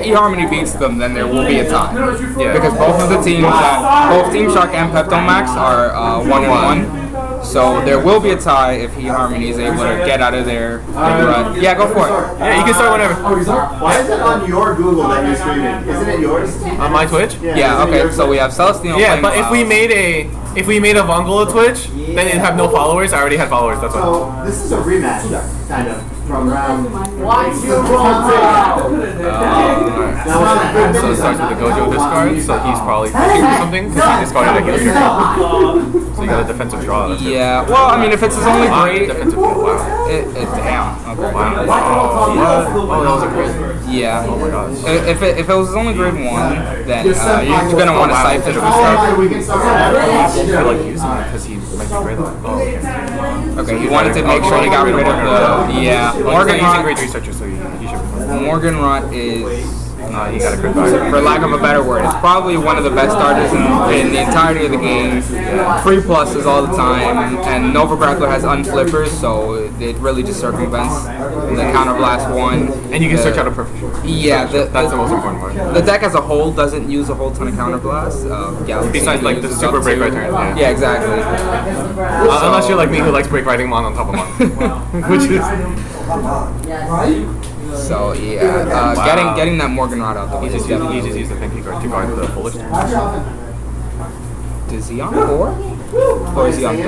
eHarmony beats them, then there will be a tie. Yeah. Because both of the teams, both Team Shark and Peptomax are 1-1. So there will be a tie if eHarmony is able to get out of there. Yeah, go for it. Yeah, you can start whenever. Why is it on your Google that you're streaming? Isn't it yours? On my Twitch? Yeah, okay, so we have Celestino. Yeah, but if we made a Vongola Twitch, then it'd have no followers. I already had followers, that's why. So this is a rematch, kind of, from round. So it starts with the Gojo discard, so he's probably thinking for something, because he discarded a heal trigger. So you got a defensive draw. Yeah, well, I mean, if it's his only grade... Defensive draw, wow. It's damn. Okay. Wow. Oh, that was a great. Yeah. Oh my gosh. If it was his only grade 1, then you're going to want to siphon it. I like using it because he might be great. Oh, okay, he wanted to make sure he got rid of the... Yeah. Morgan using grade 3 structure, so he should. Morgan Rot is... he got a crit back. For lack of a better word, it's probably one of the best starters in the entirety of the game. Free pluses all the time, and Nova Crackler has unflippers, so it really just circumvents the counterblast 1. And you can search out a perfect shot. Yeah, that's the most important part. The deck as a whole doesn't use a whole ton of counterblasts. Besides, like the super break right turn. Yeah, exactly. Unless you're like me, who likes break riding mon on top of mon, which is. So yeah, getting that Morgan Rod out the way. He just used the Pinky card to guard the Polish. Is he on 4? Or is he on 3?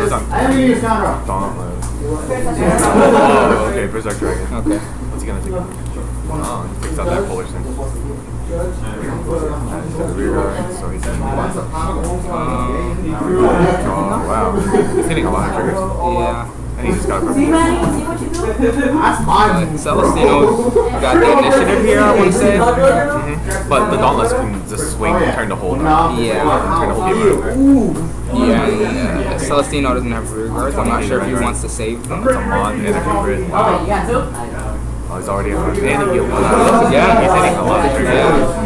Dauntless. Oh, okay, Berserk Dragon. Okay. What's he gonna do? Oh, he takes out that Polish thing. So he's in. Oh, wow. He's hitting a lot of triggers. Yeah. And he just got a perfect. Celestino's got the initiative here, I want to say. But the Dauntless can just swing and turn to hold. Yeah. Turn to hold Yeah, and Celestino doesn't have rear guards. I'm not sure if he wants to save them. It's a mon and a grid. Oh, he's already and he healed. Yeah, he's hitting a lot of triggers. Yeah.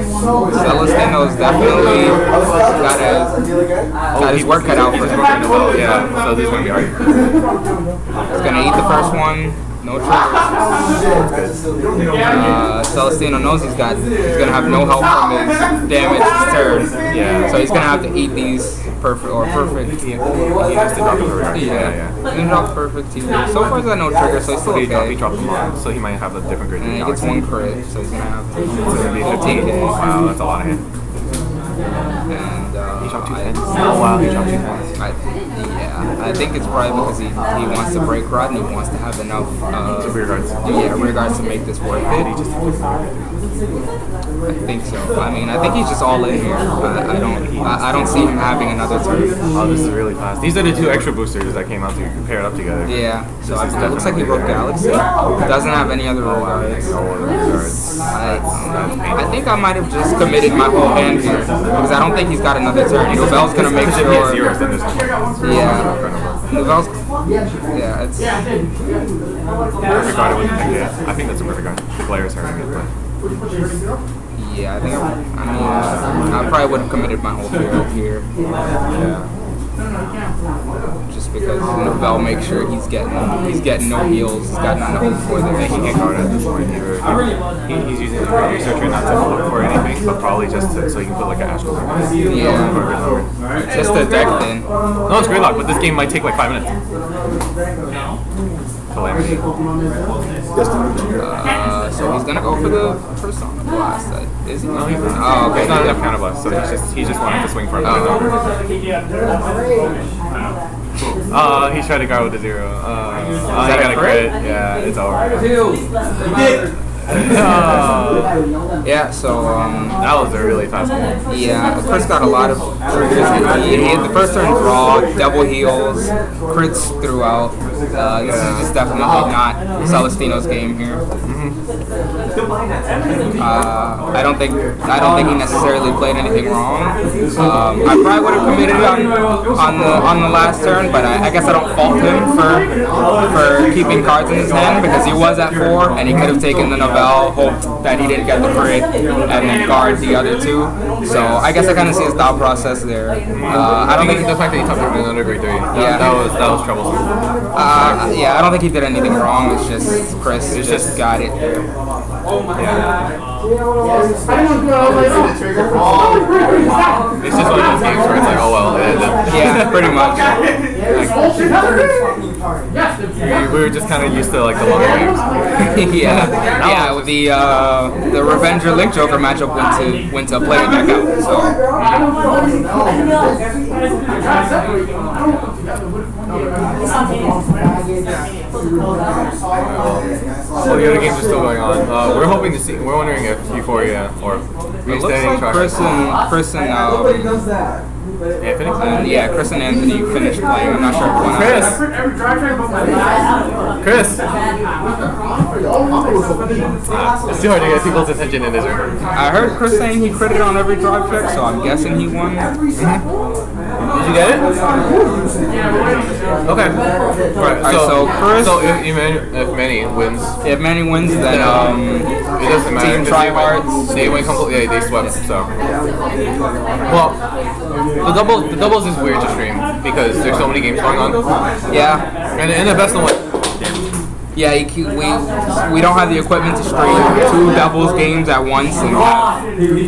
Celestino's definitely got his work cut out for him. Yeah, so this is going to be hard. He's going to eat the first one. No triggers. Celestino knows he's going to have no help from his damage this turn. Yeah. So he's going to have to eat these perfect. He has to drop the rear. Yeah. He dropped perfect. So far he's got no trigger, so he's still okay. He dropped them on, so he might have a different grade. And he gets 1 crit, so he's going to have it's going to be 15K. Wow, that's a lot of hit. And he dropped 2 tens. Oh wow, he dropped 2 tens. I think it's probably because he wants to break rod and he wants to have enough rear guards. Yeah, rear guards to make this worth it. I think so. I mean, I think he's just all in here. I don't see him having another turn. Oh, this is really fast. These are the 2 extra boosters that came out to pair it up together. Yeah. So it looks like he wrote Galaxy. Doesn't have any other rear guards. I think I might have just committed my whole hand here because I don't think he's got another turn. Novelle's gonna make sure. Yeah. Novelle's. Yeah, it's. Perfect guard with I think that's a perfect guard. The player's hurting it, but. Yeah, I think I probably would have committed my whole field here. Yeah. Just because Novelle makes sure he's getting no heals, he's got nothing to hope for there. He can't guard at this point either. He's using the researcher not to look for anything, but probably just so he can put like an astral. Yeah. Just a deck then. No, it's Greylock, but this game might take like 5 minutes. Calamity. So he's gonna go for the first Sonic Blast. Is he? No, he's not. Oh, okay. He's not enough counterblast, so he's just wanting to swing for a minute longer. He tried to guard with a 0. He got a crit. Yeah, it's over. Yeah, so that was a really fast one. Yeah, Chris got a lot of triggers. He hit the first turn draw, double heals, crits throughout. This is just definitely not Celestino's game here. I don't think he necessarily played anything wrong. I probably would have committed on the last turn, but I guess I don't fault him for keeping cards in his hand because he was at 4 and he could have taken the Novelle, hoped that he didn't get the crit, and then guard the other 2. So I guess I kind of see his thought process there. I don't think the fact that he took another grade 3. Yeah, that was troublesome. Yeah, I don't think he did anything wrong. It's just Chris just got it. It's just one of those games where it's like, oh well, and Yeah, pretty much. we were just kind of used to like the longer games. Yeah. With the Revenger Link Joker matchup went to play back out. So. Well, the other games are still going on. We're hoping to see. We're wondering if Euphoria or It looks like Chris and Anthony. Chris and Anthony finished playing. I'm not sure if one. Chris. It's too hard to get people's attention in this room. I heard Chris saying he critted on every drive check, so I'm guessing he won. Did you get it? Okay. Alright, so Chris. So if Manny wins. If Manny wins, then it doesn't matter. Team Tryhards. They went completely. Yeah, they swept. So. Well, the doubles is weird to stream because there's so many games going on. Yeah. And the best of one. Yeah, we don't have the equipment to stream 2 doubles games at once and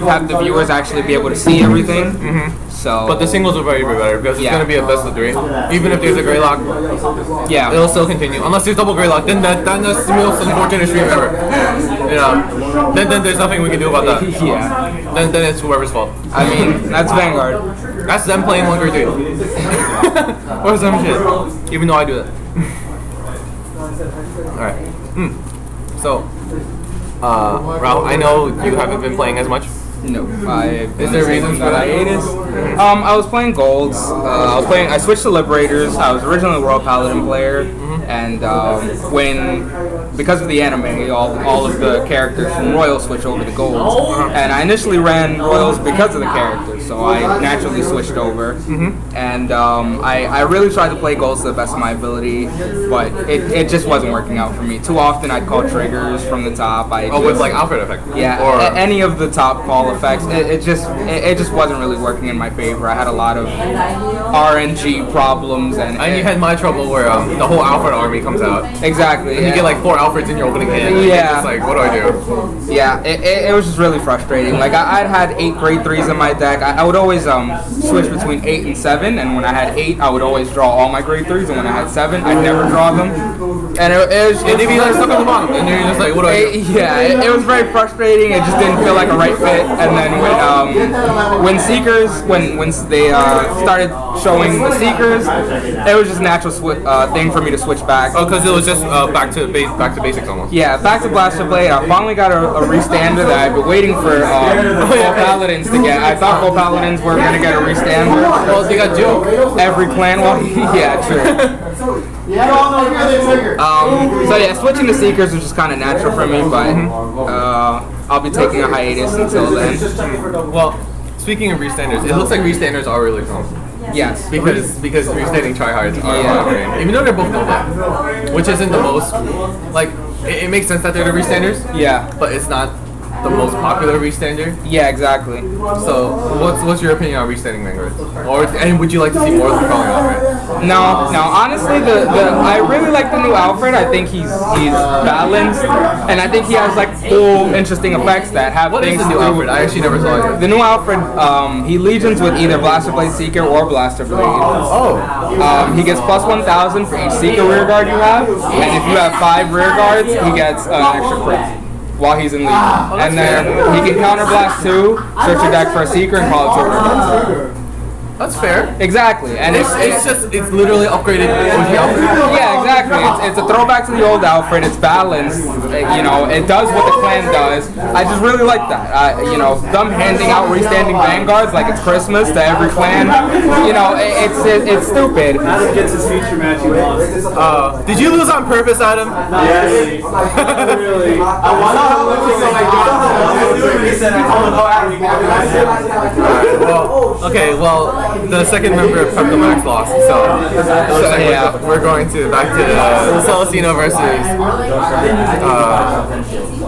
have the viewers actually be able to see everything. So, but the singles will probably be better because it's going to be a best of 3. Even if there's a gray lock, it'll still continue. Unless there's double gray lock, then that's the most unfortunate stream ever. You know, then there's nothing we can do about that. Yeah. Then it's whoever's fault. I mean, that's Vanguard. That's them playing 1 grade 3. Or some shit. Even though I do that. Alright. So, Ralph, I know you haven't been playing as much. No, Is there reasons for that? hiatus? I was playing golds. I switched to Liberators. I was originally a Royal Paladin player, and because of the anime, all of the characters from Royal switch over to golds. And I initially ran Royals because of the characters, so I naturally switched over. And I really tried to play golds to the best of my ability, but it just wasn't working out for me. Too often I'd call triggers from the top. With like Alfred effect. Yeah, or any of the top call effects. It just wasn't really working in my favor. I had a lot of RNG problems, and you had my trouble where the whole Alfred army comes out. Exactly. And you get like 4 Alfreds in your opening hand. Yeah. It's like, what do I do? Yeah, it was just really frustrating. Like I'd had 8 grade 3s in my deck. I would always switch between 8 and 7, and when I had 8, I would always draw all my grade 3s, and when I had 7, I'd never draw them. And they'd be like stuck on the bottom, and you're just like, what do I do? Yeah, it was very frustrating. It just didn't feel like a right fit. And then when they started showing the Seekers, it was just a natural thing for me to switch back. Oh, because it was just back to basics almost. Yeah, back to Blaster Blade. I finally got a restander that I've been waiting for Gold Paladins to get. I thought Gold Paladins were going to get a restander. Well, they got Joe. Every clan, yeah, true. So yeah, switching to Seekers was just kind of natural for me, but I'll be taking a hiatus until then. Well, speaking of restanders, it looks like restanders are really cool. Yes. Because restating tryhards are hard, even though they're both Nova, which isn't the most, like, it makes sense that they're the restanders. Yeah. But it's not the most popular restander. Yeah, exactly. So, what's your opinion on restanding Vanguard? And would you like to see more of the crawling Alfred? No. Honestly, I really like the new Alfred. I think he's balanced, and I think he has like cool, interesting effects that have What things is the new to do Alfred? I actually never saw it. The new Alfred, he legions with either Blaster Blade Seeker or Blaster Blade. Oh. He gets plus 1,000 for each Seeker rear guard you have, and if you have 5 rear guards, he gets an extra crit while he's in legion. And then he can counter blast 2, search your deck for a Seeker, and call it 2 rear guards. That's fair. Exactly, and It's literally upgraded OG Alfred. Yeah, exactly. It's a throwback to the old Alfred. It's balanced. It does what the clan does. I just really like that. Them handing out restanding Vanguards like it's Christmas to every clan. It's stupid. Adam gets his feature match he lost. Did you lose on purpose, Adam? Yes. Really. I want to know how he said, well, the second member of Peptomax lost, so it looks like we're going back to Celestino versus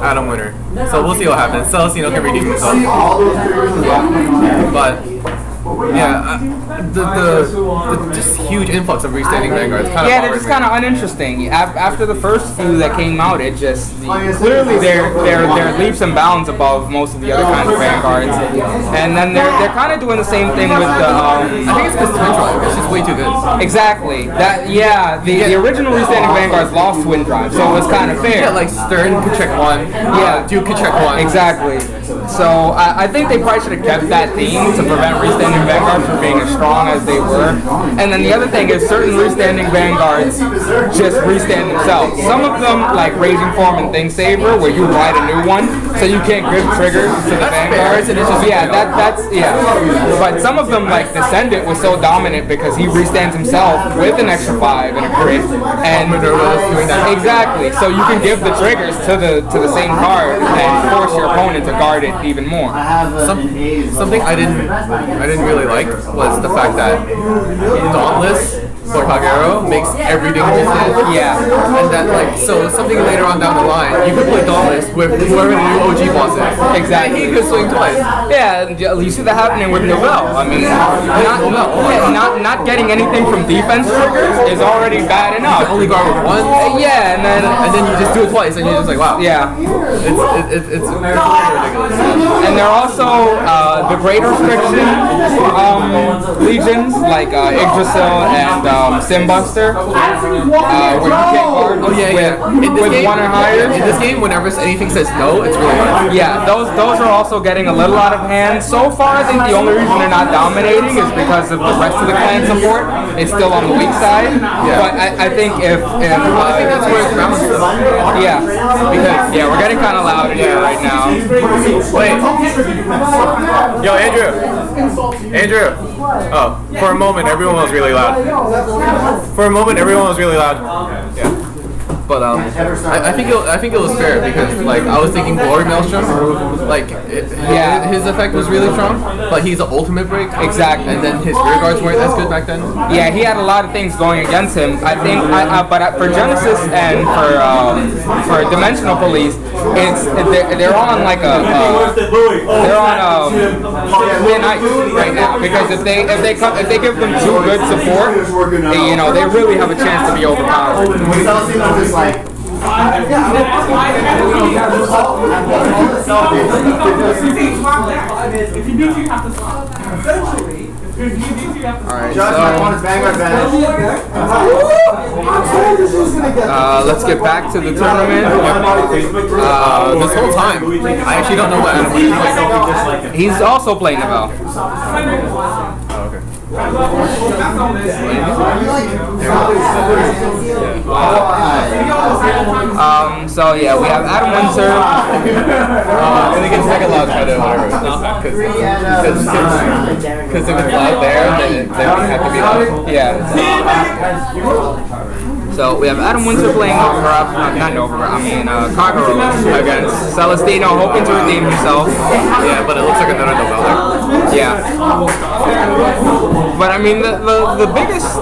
Adam winner. So we'll see what happens. Celestino can redeem himself. But the just huge influx of restanding Vanguards kind of they're just kind of uninteresting. After the first few that came out, it just clearly they're leaps and bounds above most of the other kinds of Vanguards, and then they're kind of doing the same thing with the. I think it's because Twin Drive. It's just way too good. Exactly. The original restanding Vanguards lost Twin Drive, so it was kind of fair. Yeah, like Stern could check one. Duke could check one. Exactly. So I think they probably should have kept that theme to prevent restanding Vanguards from being as strong as they were. And then the other thing is certain restanding Vanguards just restand themselves. Some of them, like Raging Form and Thing Saver, where you write a new one, so you can't give triggers to the Vanguards. And it's just that's. But some of them, like Descendant, was so dominant because he restands himself with an extra 5 and a crit. And exactly. So you can give the triggers to the same card and force your opponent to guard it even more. Something I didn't really like was the fact that Dauntless for Kagero makes everything resist. Yeah. And that so something later on down the line, you could play Dauntless with whoever the new OG boss is. Exactly. He could swing twice. Yeah, you see that happening with Novell. I mean, not getting anything from defense triggers is already bad enough. You only guard with one. Yeah, and then you just do it twice, and you're just like, wow. Yeah. It's ridiculous. And there are also the great restriction legions like Yggdrasil and Simbuster, where you can't guard with 1 or higher. In this game, whenever anything says no, it's really hard. Yeah, those are also getting a little out of hand. So far, I think the only reason they're not dominating is because of the rest of the clan support. It's still on the weak side. Yeah. But I think if I think that's where it's balanced. Yeah, because we're getting kind of loud in here right now. Wait. Yo, Andrew. Oh, for a moment, everyone was really loud. Yeah. But I think it was fair because I was thinking Glory Maelstrom, his effect was really strong, but he's an ultimate break. Exactly. And then his rear guards weren't as good back then. Yeah, he had a lot of things going against him. I think, but for Genesis and for Dimensional Police, they're on thin ice right now because if they give them too good support, they really have a chance to be overpowered. Alright, let's get back to the tournament. This whole time, I actually don't know what Adam is doing. He's also playing Novell. Oh, okay. So we have Adam Winter. And it gets second loud by the whatever. Because if it's loud there, then it have to be loud. Yeah. So we have Adam Winter playing Kagero against Celestino, hoping to redeem himself. Yeah, but it looks like another Novell. Yeah. But I mean, the biggest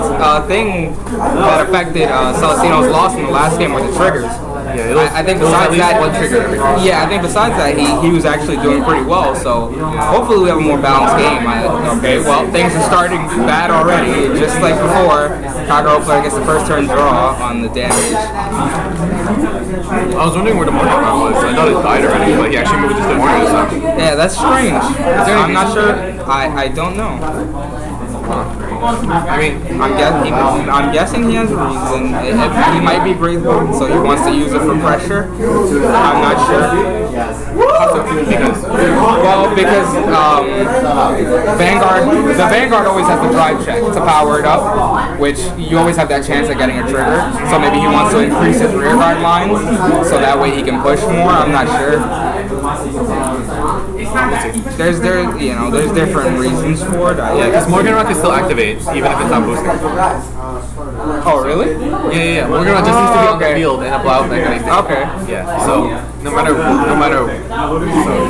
thing that affected Celestino's loss in the last game were the triggers. Yeah, I think besides that, one trigger. I think besides that, he was actually doing pretty well. So hopefully we have a more balanced game. Things are starting bad already. Just like before, Kagero player gets the first turn draw on the damage. I was wondering where the market round was. I thought it died already, but he actually moved to the morning this time. Yeah, that's strange. I'm not sure. I don't know. I mean, I'm guessing he has a reason. He might be grateful, so he wants to use it for pressure. I'm not sure. Because the Vanguard always has the drive check to power it up, which you always have that chance of getting a trigger. So maybe he wants to increase his rear guard lines, so that way he can push more. I'm not sure. There's different reasons for it. Yeah, because Morganrock can still activate even if it's not boosting. Oh really? Yeah. Morganrock just needs to be on the field and a blow mechanism. Okay. Yeah. So no matter, so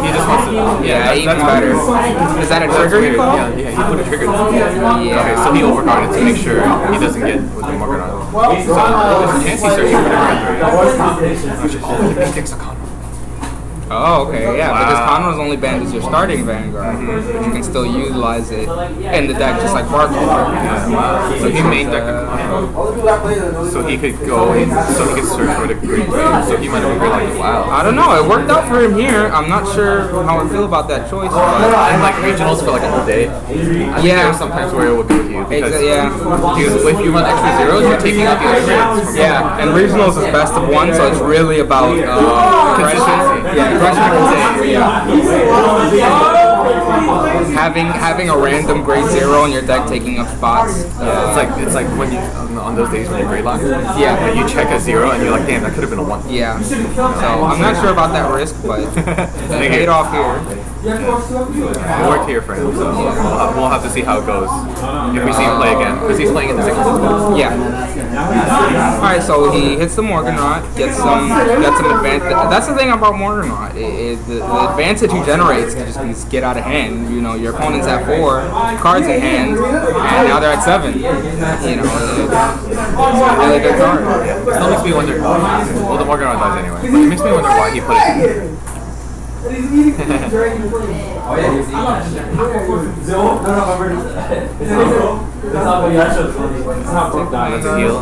he just wants to. Yeah, even better. Is that a trigger? Yeah, he put a trigger. Yeah. Okay, so he overguarded to make sure he doesn't get with the Morganrock. So there's a chance he's searching for the grand 3. Oh, okay, yeah, Wow. because Conroe's only banned as your starting Vanguard, but you can still utilize it in the deck just like Barkle. Wow. So he main deck a Conroe. So he could go in, so he could search for the great trade. So he might have been great like wow. I don't know, it worked out for him here. I'm not sure how I feel about that choice. And like regionals for like a whole day. I think there are sometimes where it would be with you because if you run extra zeros, you're taking out the other grades. Yeah, and regionals is best of one, so it's really about consistency. Having a random grade 0 in your deck taking up spots. It's like when you on those days when you're grade locked. Yeah. When you check a 0 and you're like, damn, that could have been a 1. Yeah. So I'm not sure about that risk, but it paid off here. It worked here for him, so we'll have to see how it goes if we see him play again, because he's playing in the singles as well. Yeah. Alright, so he hits the Morganrot, gets some advantage. That's the thing about Morganrot. The advantage he generates can just get out of hand. You know, your opponent's at 4 cards in hand, and now they're at 7. You know, it's a really good card. It still makes me wonder. Well, the Morganrot dies anyway. But it makes me wonder why he put it in. That's a heal.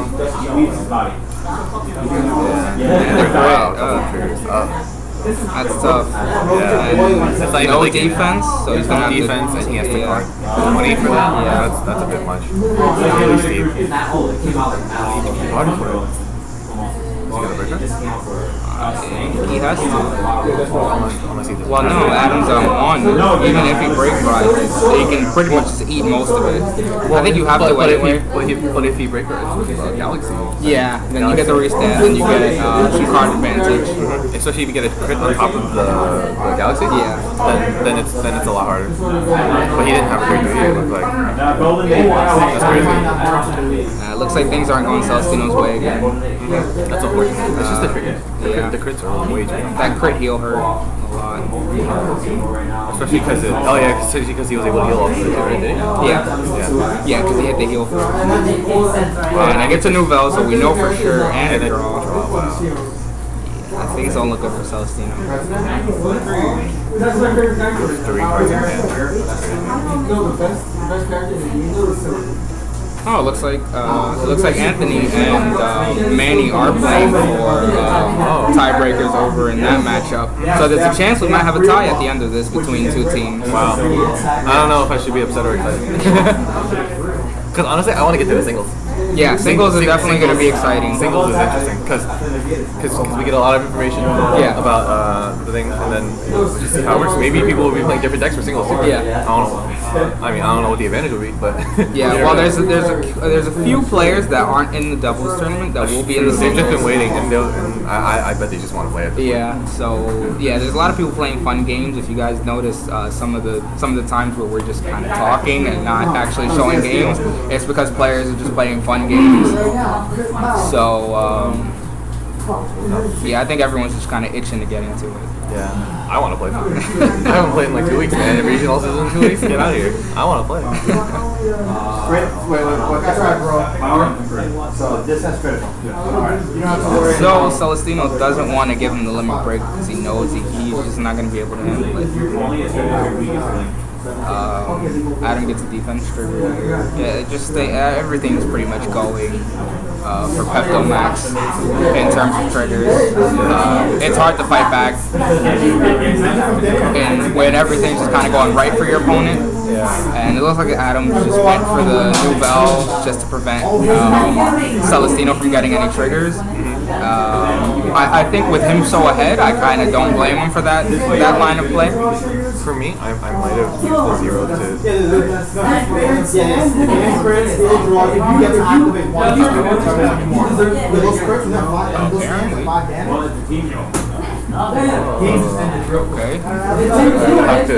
That's tough. Yeah. It's like No like defense, so he's gonna have defense, to, and he has to card 20 for that. Yeah, that's a bit much. Really steep. Hard for it. He's gonna break it? He has to. Unless he does. Well, no, Adam's on 1. Even if he break rides, he can pretty much just eat most of it. I think you have to anyway. But if he break rides, Galaxy. Yeah, then you get the restand, and you get some card advantage. Especially if you get a crit on top of the Galaxy. Yeah. Then it's a lot harder. But he didn't have a great day. It looked like that's crazy. It looks like things aren't going Celestino's way again. That's unfortunate. It's just the crit. Yeah. The crits are way too much. That crit heal hurt a lot. Especially because he was able to heal off the right, didn't he? Yeah, because he hit the heal first. And I get to Nouvelle, so we know for sure, and a draw. I think it's all look good for Celestino. 3 cards in hand. Oh, it looks like Anthony and Manny are playing for tiebreakers over in that matchup. So there's a chance we might have a tie at the end of this between 2 teams. Wow. I don't know if I should be upset or excited. Because honestly, I want to get to the singles. Yeah, singles is definitely going to be exciting. Singles is interesting because we get a lot of information about the thing, and then we'll just see how it works. Maybe people will be playing different decks for singles. Yeah. I don't know. I mean, I don't know what the advantage would be, but yeah. Well, there's a few players that aren't in the doubles tournament that will be in the They've singles. just been waiting, and I bet they just want to play it. Yeah. So yeah, there's a lot of people playing fun games. If you guys notice, some of the times where we're just kind of talking and not actually showing games, it's because players are just playing fun games. So yeah, I think everyone's just kind of itching to get into it. Yeah, I want to play. I haven't played in like 2 weeks, man. Regionals is in 2 weeks. Get out of here. I want to play. So this has critical. Alright. You don't have to worry. So Celestino doesn't want to give him the limit break because he knows he's just not going to be able to handle it. Adam gets a defense trigger. Yeah, everything's pretty much going for Peptomax in terms of triggers. It's hard to fight back and when everything's just kind of going right for your opponent. And it looks like Adam just went for the Nouvelle just to prevent Celestino from getting any triggers. I think with him so ahead, I kind of don't blame him for that line of play. For me, I might have used the 0 to. Okay. We'll have to.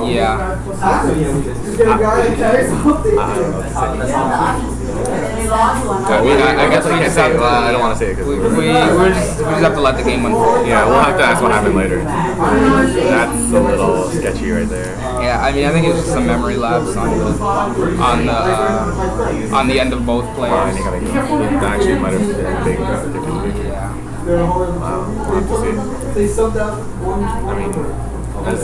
Yeah. I guess we can't say it. I don't want to say it because we just have to let the game unfold. yeah, we'll have to ask what happened later. That's a little sketchy right there. Yeah, I mean, I think it's just a memory lapse on the end of both I players. think that actually might have been a big difference. Yeah. They subbed out one. I mean,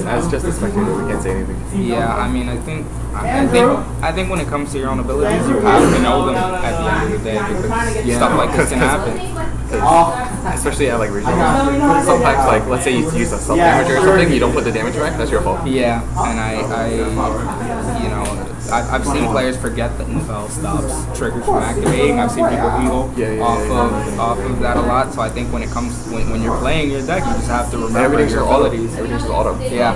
as just a spectator, we can't say anything. Yeah, I mean, I think when it comes to your own abilities, you have to know them at the end of the day because stuff like this can happen. Especially at like regional. Sometimes, like, let's say you use a sub damager or something, you don't put the damage back, that's your fault. Yeah, and I've seen players forget that Novel stops triggers from activating. I've seen people heal off of that a lot. So I think when it comes when you're playing your deck, you just have to remember your abilities. Everything's just auto. Yeah.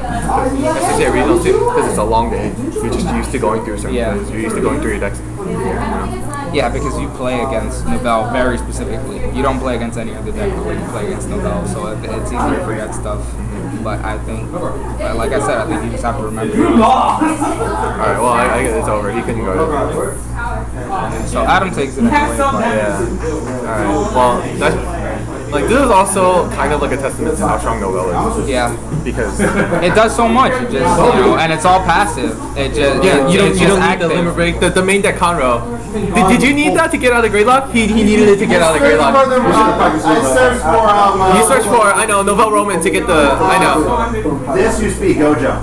Especially at regional too, because it's a long day. You're just used to going through certain things. You're used to going through your decks. Yeah, because you play against Novel very specifically. You don't play against any other deck when you play against Novel, so it's easier to forget stuff. But I think, like I said, I think you just have to remember. Alright, well, I guess it's over. He couldn't go to So Adam takes it anyway. Yeah. Alright, well, that's, like, this is also kind of like a testament to how strong Novel is. Yeah. Because it does so much. It just, and it's all passive. It just, you don't need the limit break. The main deck Conroe. Did you need that to get out of Greylock? He needed it to get out of Greylock. I searched for You searched for, I know, Novel Roman to get the, I know. this used to be Gojo.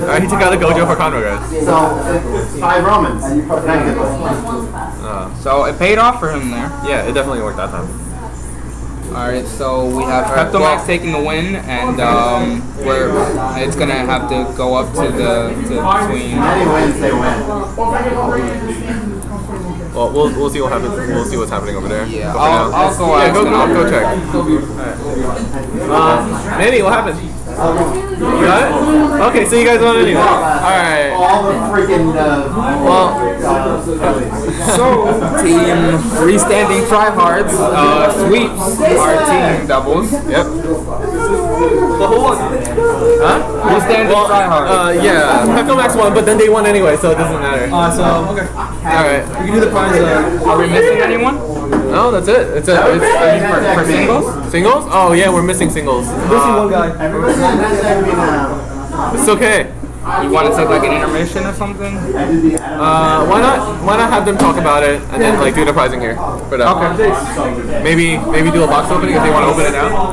Alright, he took out a Gojo for Conroe, guys. So it's 5 Romans. Technically. So it paid off for him there. Yeah, it definitely worked that time. Alright, so we have Peptomax taking the win, and it's gonna have to go up to between. Any wins, they win. Well, we'll see what happens. We'll see what's happening over there. Yeah, But I'll go. yeah, go check. Manny, what happened? You got it? Okay, so you guys won anyway. Alright. All the freaking. So, team freestanding tryhards sweeps our team doubles. Yep. Huh? Freestanding tryhards. Yeah, Peptomax won, but then they won anyway, so it doesn't matter. Okay. Alright. We can do the prize. Are we missing anyone? No, that's it. It's For singles? Singles? Oh yeah, we're missing singles. Missing one guy. It's okay. You want to take like an intermission or something? Why not have them talk about it and then like do the prizing here for that. Okay. Maybe do a box opening if they want to open it now.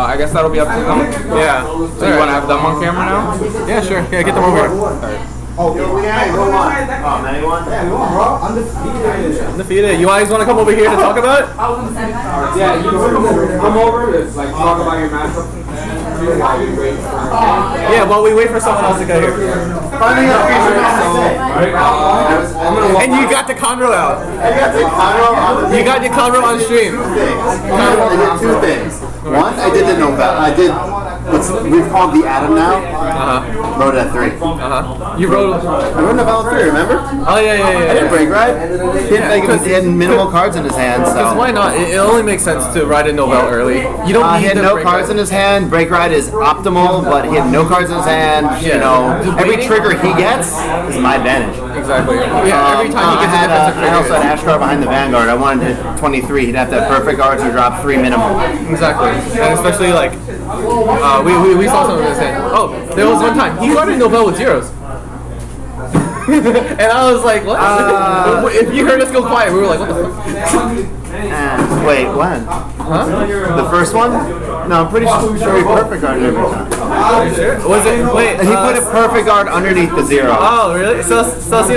I guess that'll be up to them. Yeah. So you want to have them on camera now? Yeah, sure. Yeah, get them over here. Oh, yeah, go on. Oh, anyone? Yeah, go on, bro. Undefeated. Undefeated. You guys want to come over here to talk about it? Yeah, you come over to like talk about your matchups and Yeah, while we wait for someone else to get here. And you got the Conroe out. I got the Conroe on the You got your Conroe on stream. I did 2 things. One, I did the Novel. I did what's we've called the Atom now. Wrote it at 3. You wrote. I wrote Novel at 3, remember? Oh yeah. I did Break Ride. He had minimal cards in his hand, so. Because why not? It only makes sense to write a Novel early. You don't He need had the no break cards in his hand. Break Ride is optimal, but he had no cards in his hand. You know, every trigger he gets is my advantage. Exactly. Yeah, every time he gets a defensive trigger. I also had Ashgar behind the Vanguard. I wanted to 23. He'd have to have perfect guards or drop 3 minimum. Exactly. And especially like, we saw some of this hand. Oh, there was one time he guarded Novel with 0s. And I was like, what? If you heard us go quiet, we were like, what the fuck? Wait, when? Huh? The first one? No, I'm pretty sure he perfect guarded every time. Was it? Wait. He put a perfect guard underneath the 0. Oh, really? So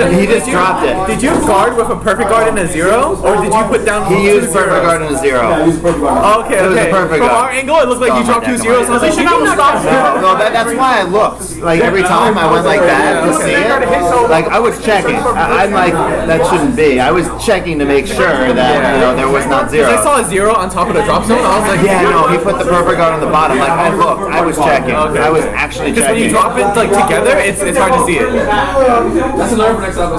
He just dropped it. Did you guard with a perfect guard and a 0, or did you put down? He used perfect guard and a 0. Okay. It was a perfect From guard. our angle, it looked like you dropped 2 zeros. I was like, should not stop. No, that's why I looked. Like every time I went like that to see it, like I was checking. I'm like, that shouldn't be. I was checking to make sure that there was not 0. I saw a 0 on top of the drop zone. I was like, yeah, no, he put the perfect guard on the bottom. Like I looked, I was checking. I was actually because when you checking. drop it like together, it's hard to see it. That's a learn for next time.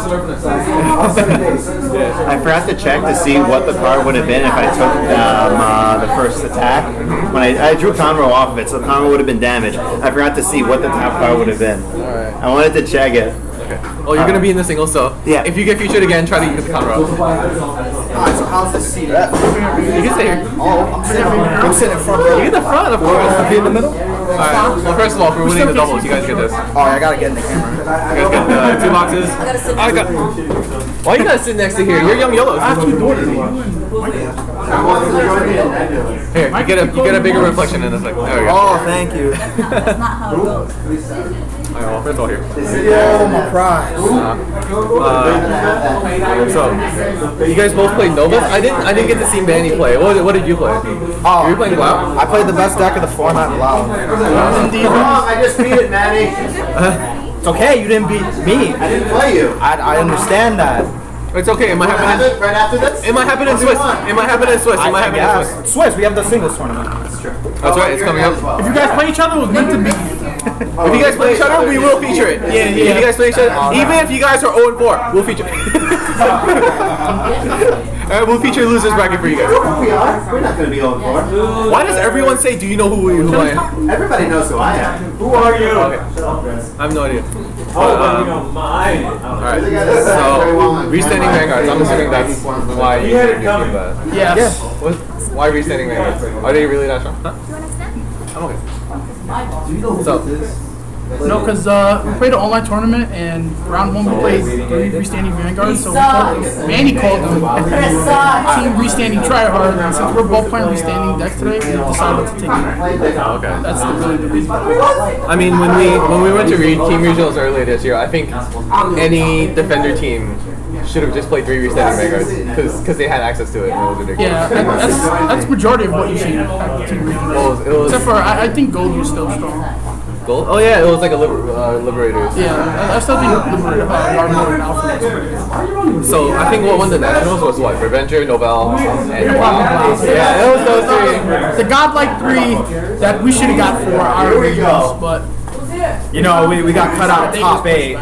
I forgot to check to see what the card would have been if I took the first attack. When I drew Conroe off of it, so Conroe would have been damaged. I forgot to see what the top card would have been. I wanted to check it. Well, you're gonna be in the single, so yeah. If you get featured again, try to get the Conroe. So how's the seat? You can stay here. Oh, I'm sitting in front. You get the front, of course. Be in the middle? Alright, well, first of all, for winning the doubles, you guys get this. Oh, I gotta get in the camera. You guys get 2 boxes. Why you guys sit next to here? You're young yellows. I have 2 daughters. Here, you get a bigger reflection in this thing. There we go. Oh, thank you. That's not how it goes. Alright, well, first of all, here. Oh, my prize. So, you guys both played Novas? I didn't get to see Manny play. What did you play? Oh, were you playing Blau? I played the best deck of the format, Blau. I just beat it, Manny. It's okay, you didn't beat me. I didn't play you. I understand that. It's okay. It might happen. Right after this? It might happen in Swiss. It might happen in Swiss. It might happen in Swiss. Swiss, we have the singles tournament. That's right. It's coming up. If you guys play each other, it was meant to be. If you guys play each other, we will feature it. Yeah. If you guys play each other, even if you guys are 0-4, we'll feature it. We'll feature losers bracket for you guys. We are. We're not going to be over for. Why does everyone say, do you know who I am? Everybody knows who I am. Who are you? Okay. I have no idea. Mine. Alright, so restanding Vanguards, I'm assuming that's why you did that. Yes. Why restanding Vanguards? Are they really that strong? Huh? I'm okay. So, No, because we played an online tournament and round 1 we played 3 freestanding Vanguards, so Manny called them Team Restanding Tryhard, and since we're both playing restanding decks today, we decided to take it. okay. That's really the reason. I mean, when we went to read Team Regionals earlier this year, I think any defender team should have just played 3 restanding Vanguards because they had access to it and it was ridiculous. Yeah, that's majority of what you see at Team Regionals. It was Except for, I think Gold was still strong. Gold? Oh yeah, it was like a Liberators. Yeah, I still think Armor and Alpha was pretty good. So I think what won the Nationals was what? Revenger, Novell, and Wow. Yeah, it was those 3. The godlike 3 that we should have got for our regionals, but You know, we got cut out of top 8. Oh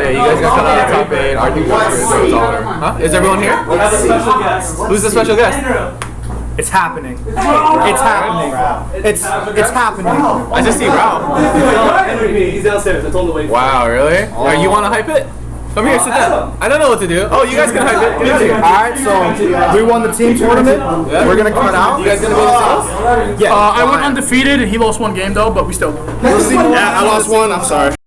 yeah, you guys got cut out of top 8. Our team got through, so huh? Is everyone here? Who's the special guest? It's happening. It's happening. It's happening. I just see Ralph. He's downstairs. I told him to wait. Wow, really? You want to hype it? Come here, sit down. I don't know what to do. Oh, you guys can hype it. Get in here. Alright, so we won the team tournament. We're gonna cut out. You guys gonna be in the singles? Yeah. I went undefeated and he lost 1 game though, but we still. Yeah, I lost 1. I'm sorry.